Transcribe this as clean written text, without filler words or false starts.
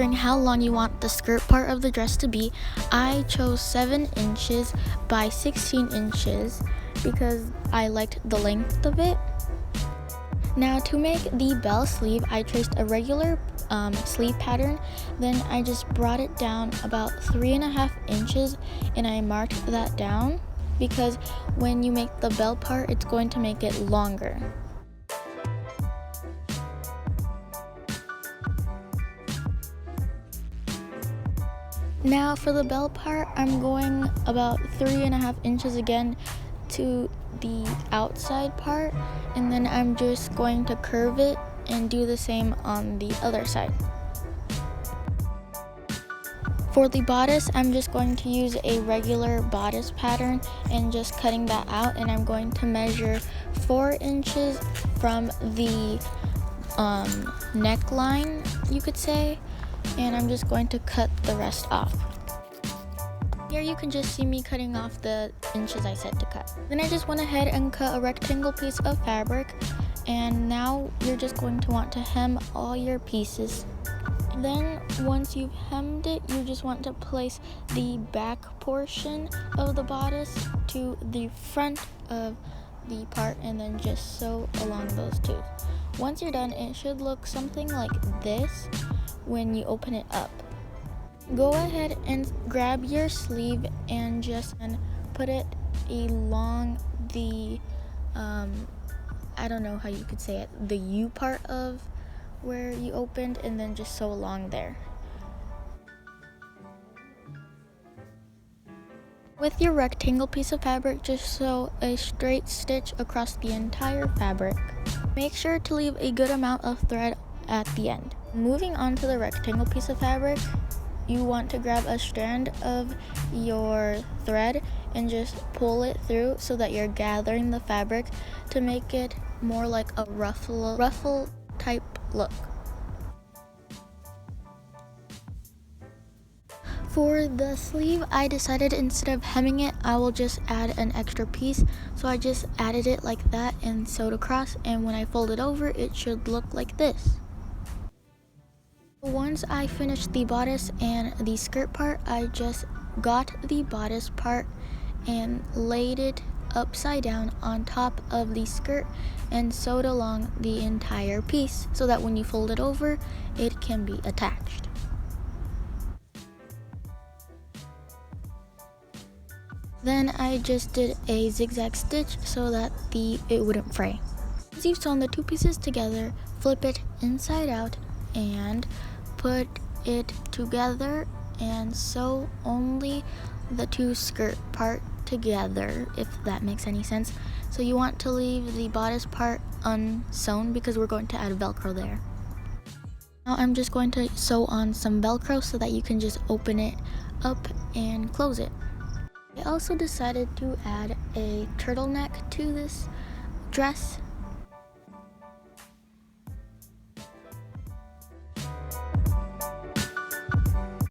measuring how long you want the skirt part of the dress to be, I chose 7 inches by 16 inches because I liked the length of it. Now to make the bell sleeve, I traced a regular sleeve pattern, then I just brought it down about 3.5 inches and I marked that down because when you make the bell part, it's going to make it longer. Now for the bell part, I'm going about 3.5 inches again to the outside part, and then I'm just going to curve it and do the same on the other side. For the bodice, I'm just going to use a regular bodice pattern and just cutting that out, and I'm going to measure 4 inches from the neckline, you could say, and I'm just going to cut the rest off. Here you can just see me cutting off the inches I said to cut. Then I just went ahead and cut a rectangle piece of fabric, and now you're just going to want to hem all your pieces. Then once you've hemmed it, you just want to place the back portion of the bodice to the front of the part and then just sew along those two. Once you're done, it should look something like this when you open it up. Go ahead and grab your sleeve and just put it along the I don't know how you could say it, the U part of where you opened, and then just sew along there. With your rectangle piece of fabric, just sew a straight stitch across the entire fabric. Make sure to leave a good amount of thread at the end. Moving on to the rectangle piece of fabric, you want to grab a strand of your thread and just pull it through so that you're gathering the fabric to make it more like a ruffle type look. For the sleeve, I decided instead of hemming it, I will just add an extra piece. So I just added it like that and sewed across, and when I fold it over, it should look like this. Once I finished the bodice and the skirt part, I just got the bodice part and laid it upside down on top of the skirt and sewed along the entire piece so that when you fold it over, it can be attached. Then I just did a zigzag stitch so that it wouldn't fray. Once you've sewn the two pieces together, flip it inside out and put it together and sew only the two skirt part together, if that makes any sense. So you want to leave the bodice part unsewn because we're going to add Velcro there. Now I'm just going to sew on some Velcro so that you can just open it up and close it. I also decided to add a turtleneck to this dress